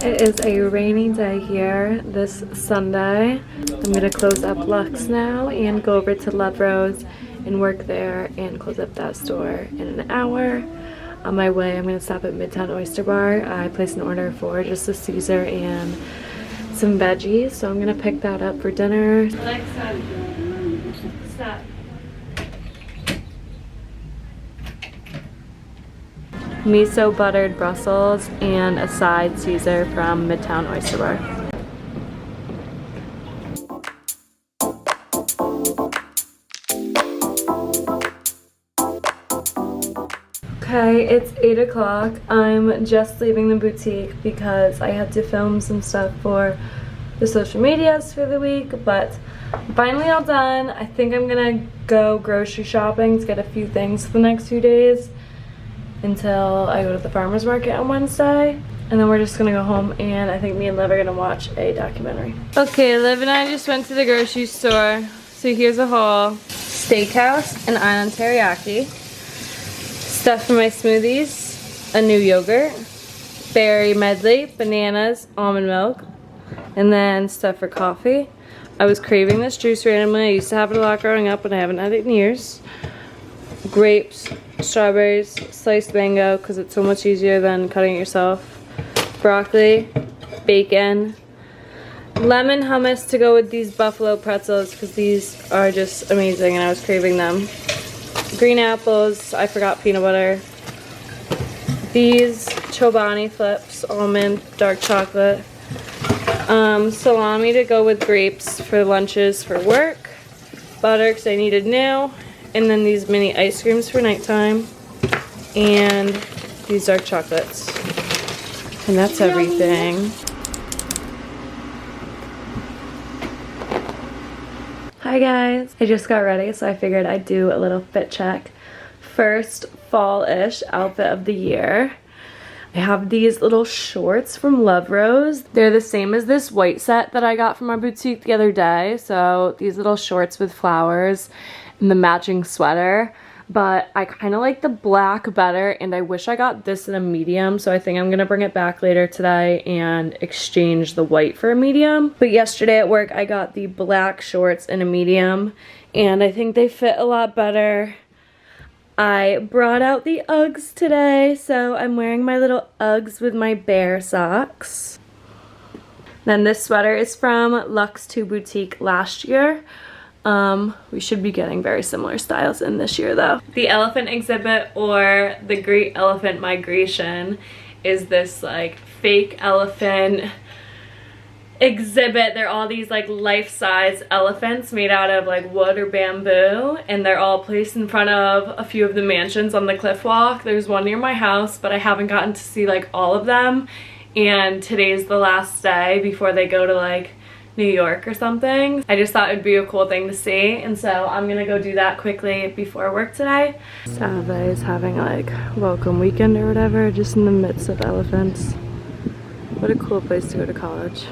It is a rainy day here this Sunday. I'm gonna close up Lux now and go over to Love Rose and work there and close up that store in an hour. On my way, I'm gonna stop at Midtown Oyster Bar. I placed an order for just a Caesar and some veggies, so I'm gonna pick that up for dinner. Alexa, stop. Miso buttered Brussels and a side Caesar from Midtown Oyster Bar. Okay, it's 8 o'clock. I'm just leaving the boutique because I had to film some stuff for the social medias for the week, but I'm finally all done. I think I'm gonna go grocery shopping to get a few things for the next few days until I go to the farmer's market on Wednesday. And then we're just gonna go home, and I think me and Liv are gonna watch a documentary. Okay, Liv and I just went to the grocery store. So here's a haul. Steakhouse and island teriyaki. Stuff for my smoothies. A new yogurt. Berry medley, bananas, almond milk. And then stuff for coffee. I was craving this juice randomly. I used to have it a lot growing up, but I haven't had it in years. Grapes, strawberries, sliced mango because it's so much easier than cutting it yourself, broccoli, bacon, lemon hummus to go with these buffalo pretzels because these are just amazing and I was craving them, green apples, I forgot peanut butter, these Chobani flips, almond, dark chocolate, salami to go with grapes for lunches for work, butter because I needed new, and then these mini ice creams for nighttime, and these dark chocolates. And that's everything. Hi guys, I just got ready, so I figured I'd do a little fit check. First fall-ish outfit of the year. I have these little shorts from Love Rose. They're the same as this white set that I got from our boutique the other day. So these little shorts with flowers and the matching sweater, but I kind of like the black better, and I wish I got this in a medium, so I think I'm gonna bring it back later today and exchange the white for a medium. But yesterday at work I got the black shorts in a medium, and I think they fit a lot better. I brought out the Uggs today, so I'm wearing my little Uggs with my bear socks. Then this sweater is from Luxe 2 Boutique last year. We should be getting very similar styles in this year though. The elephant exhibit, or the Great Elephant Migration, is this like fake elephant exhibit. They're all these like life-size elephants made out of like wood or bamboo, and they're all placed in front of a few of the mansions on the cliff walk. There's one near my house, but I haven't gotten to see like all of them, and today's the last day before they go to like New York or something. I just thought it'd be a cool thing to see, and so I'm gonna go do that quickly before work today. Salve is having like welcome weekend or whatever, just in the midst of elephants. What a cool place to go to college.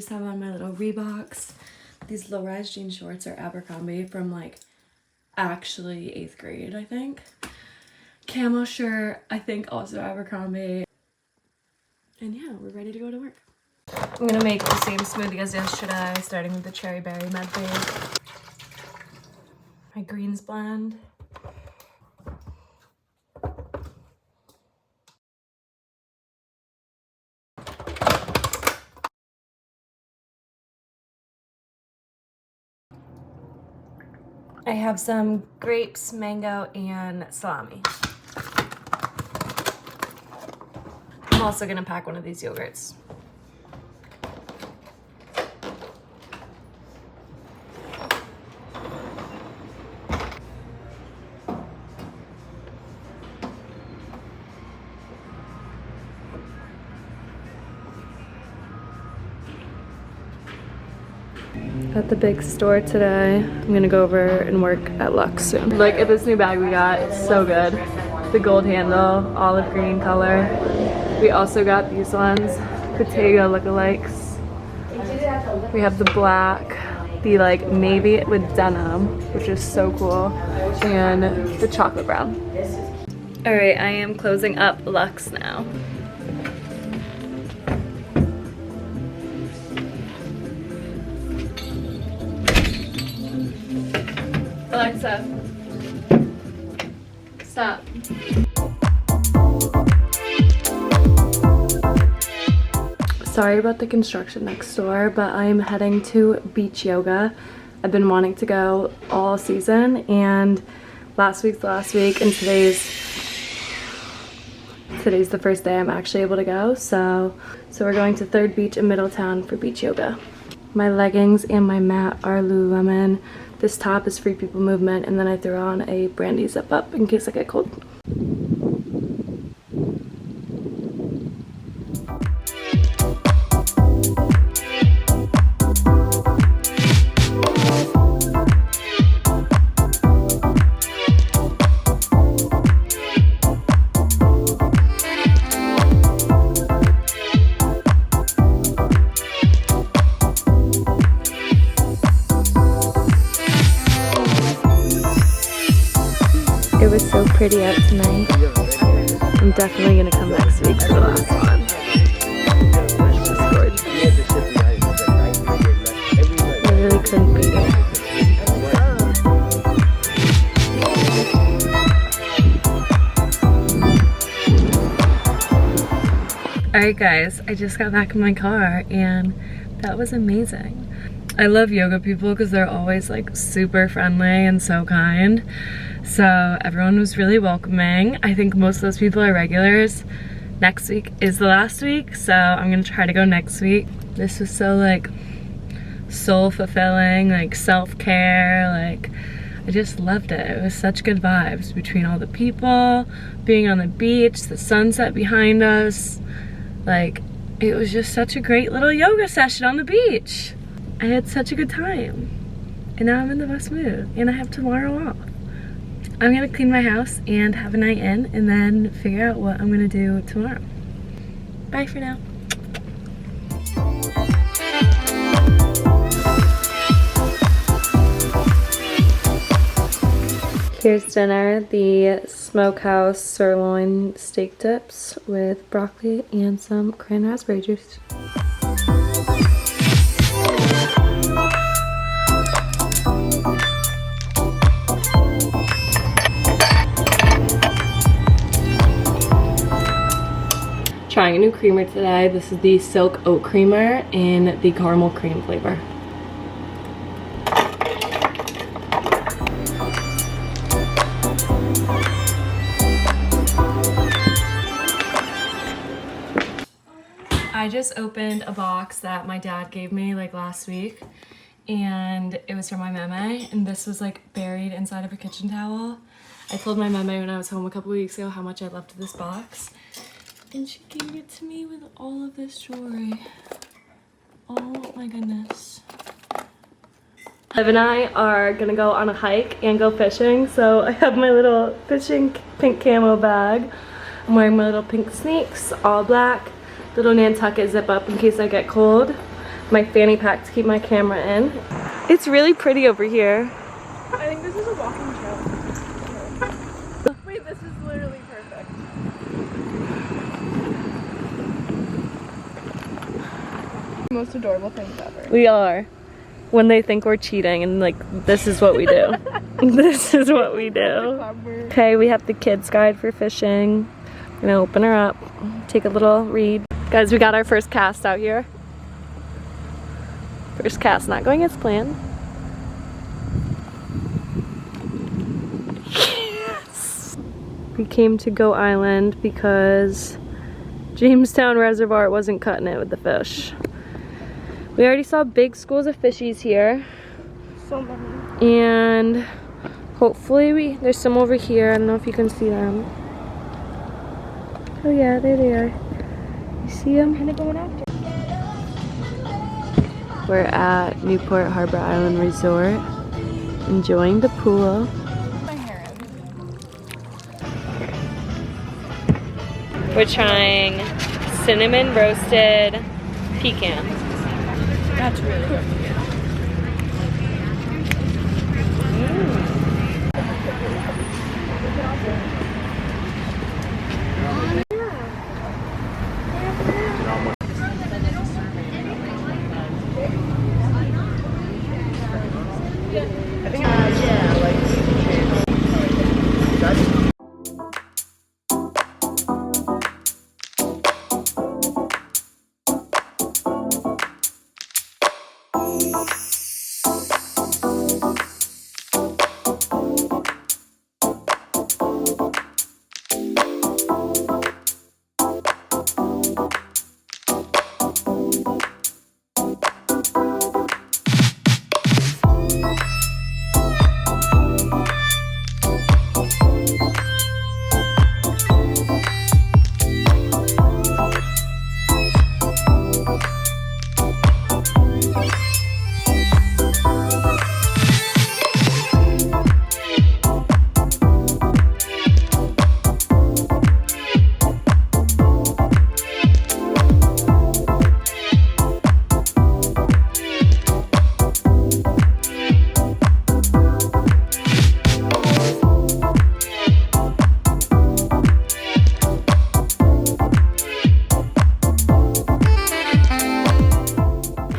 Have on my little Reeboks. These low-rise jean shorts are Abercrombie from like actually 8th grade, I think. Camo shirt, I think also Abercrombie. And yeah, we're ready to go to work. I'm gonna make the same smoothie as yesterday, starting with the cherry berry medley. My greens blend. I have some grapes, mango, and salami. I'm also gonna pack one of these yogurts. At the big store today. I'm gonna go over and work at Luxe soon. Look at this new bag we got, it's so good. The gold handle, olive green color. We also got these ones, bottega lookalikes. We have the black, the like navy with denim, which is so cool, and the chocolate brown. All right, I am closing up Luxe now. Alexa, stop. Sorry about the construction next door, but I'm heading to beach yoga. I've been wanting to go all season, and last week's the last week, and today's the first day I'm actually able to go. So we're going to Third Beach in Middletown for beach yoga. My leggings and my mat are Lululemon. This top is Free People Movement, and then I threw on a brandy zip up in case I get cold. It was so pretty out tonight. I'm definitely gonna come next week for the last one. It's just gorgeous. I really couldn't beat it. Alright guys, I just got back in my car and that was amazing. I love yoga people because they're always like super friendly and so kind. So everyone was really welcoming. I think most of those people are regulars. Next week is the last week, so I'm gonna try to go next week. This was so like soul fulfilling, like self-care, like I just loved it. It was such good vibes between all the people, being on the beach, the sunset behind us. Like it was just such a great little yoga session on the beach. I had such a good time. And now I'm in the best mood and I have tomorrow off. I'm gonna clean my house and have a night in and then figure out what I'm gonna do tomorrow. Bye for now. Here's dinner, the smokehouse sirloin steak dips with broccoli and some cran raspberry juice. Trying a new creamer today. This is the silk oat creamer in the caramel cream flavor. I just opened a box that my dad gave me like last week, and it was from my meme, and this was like buried inside of a kitchen towel. I told my meme when I was home a couple weeks ago how much I loved this box. And she gave it to me with all of this jewelry. Oh my goodness. Liv and I are gonna go on a hike and go fishing. So I have my little fishing pink camo bag. I'm wearing my little pink sneaks, all black. Little Nantucket zip up in case I get cold. My fanny pack to keep my camera in. It's really pretty over here. I think this is a walking trail. Wait, this is literally perfect. Most adorable things ever. We are. When they think we're cheating and like, this is what we do. This is what we do. Okay, we have the kids guide for fishing. I'm gonna open her up, take a little read. Guys, we got our first cast out here. First cast not going as planned. Yes. We came to Go Island because Jamestown Reservoir wasn't cutting it with the fish. We already saw big schools of fishies here. So many. And hopefully there's some over here. I don't know if you can see them. Oh yeah, there they are. You see them? Kind of going after. We're at Newport Harbor Island Resort, enjoying the pool. My hair in. We're trying cinnamon roasted pecans. That's really good.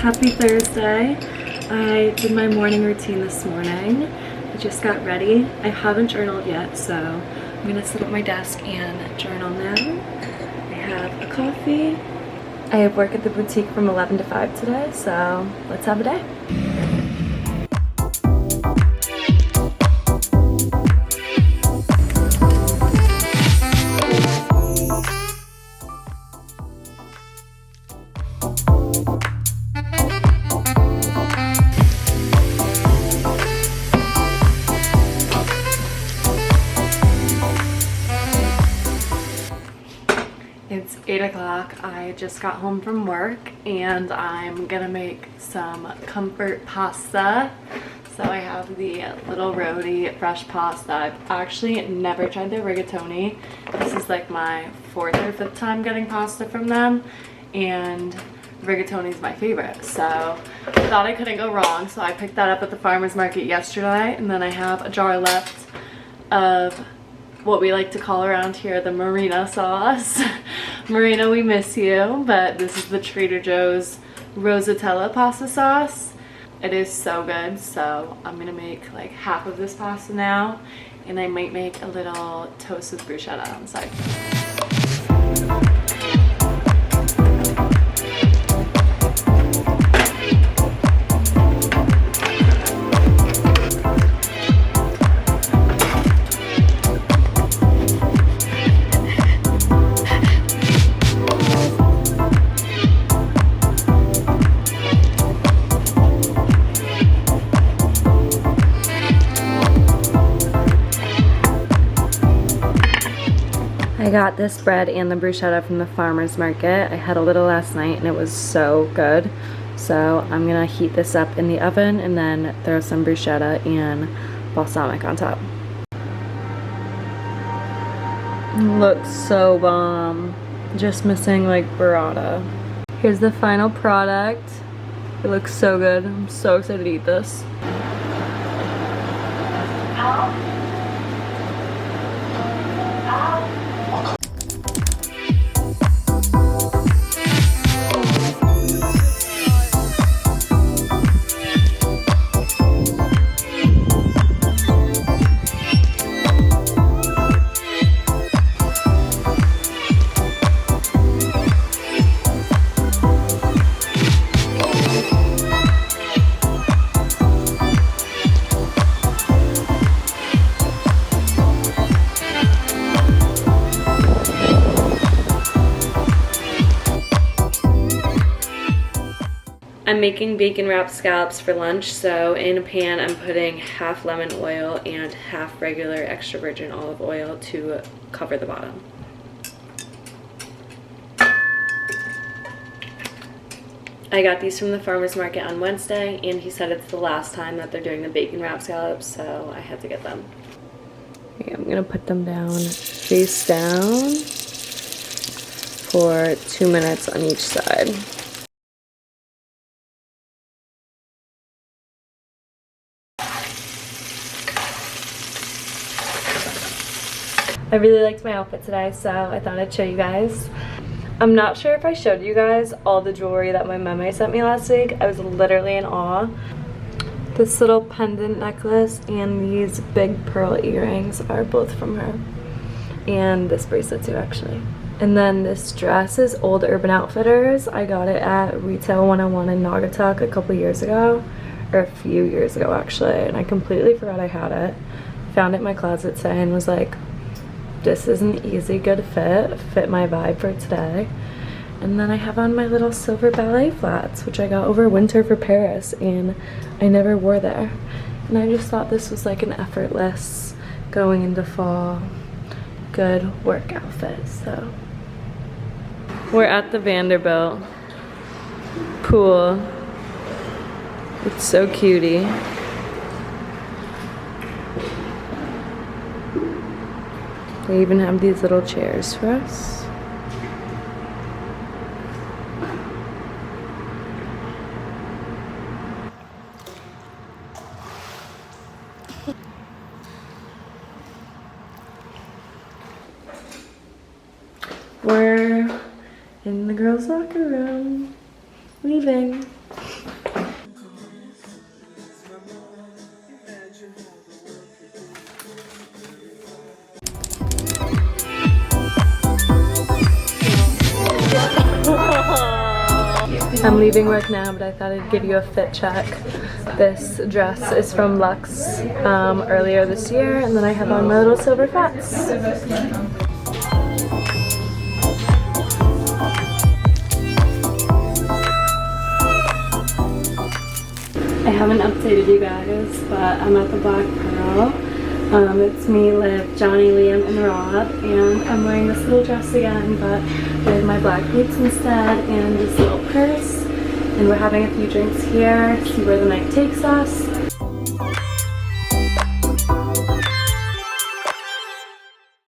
Happy Thursday. I did my morning routine this morning. I just got ready. I haven't journaled yet, so I'm gonna sit at my desk and journal now. I have a coffee. I have work at the boutique from 11 to 5 today, so let's have a day. It's 8 o'clock. I just got home from work and I'm gonna make some comfort pasta. So I have the little Rhode fresh pasta. I've actually never tried their rigatoni. This is like my 4th or 5th time getting pasta from them, and rigatoni is my favorite. So I thought I couldn't go wrong. So I picked that up at the farmer's market yesterday, and then I have a jar left of what we like to call around here the Marina sauce. Marina, we miss you, but this is the Trader Joe's Rosatella pasta sauce. It is so good, so I'm gonna make like half of this pasta now, and I might make a little toast with bruschette on the side. I got this bread and the bruschetta from the farmer's market. I had a little last night and it was so good. So I'm gonna heat this up in the oven and then throw some bruschetta and balsamic on top. Looks so bomb. Just missing like burrata. Here's the final product. It looks so good. I'm so excited to eat this. I'm making bacon wrapped scallops for lunch, so in a pan I'm putting half lemon oil and half regular extra virgin olive oil to cover the bottom. I got these from the farmer's market on Wednesday, and he said it's the last time that they're doing the bacon wrapped scallops, so I had to get them. Okay, I'm gonna put them down face down for 2 minutes on each side. I really liked my outfit today, so I thought I'd show you guys. I'm not sure if I showed you guys all the jewelry that my meme sent me last week. I was literally in awe. This little pendant necklace and these big pearl earrings are both from her. And this bracelet too, actually. And then this dress is Old Urban Outfitters. I got it at Retail 101 in Naugatuck a couple years ago. Or a few years ago, actually. And I completely forgot I had it. Found it in my closet today and was like, this is an easy, good fit my vibe for today. And then I have on my little silver ballet flats, which I got over winter for Paris, and I never wore there. And I just thought this was like an effortless going into fall, good work outfit, so. We're at the Vanderbilt pool. It's so cutie. They even have these little chairs for us. We're in the girls' locker room, leaving. I'm leaving work now, but I thought I'd give you a fit check. This dress is from Luxe earlier this year, and then I have on my little silver flats. I haven't updated you guys, but I'm at the Black Pearl. It's me, Liv, Johnny, Liam, and Rob, and I'm wearing this little dress again, but with my black boots instead, and this little purse, and we're having a few drinks here to see where the night takes us.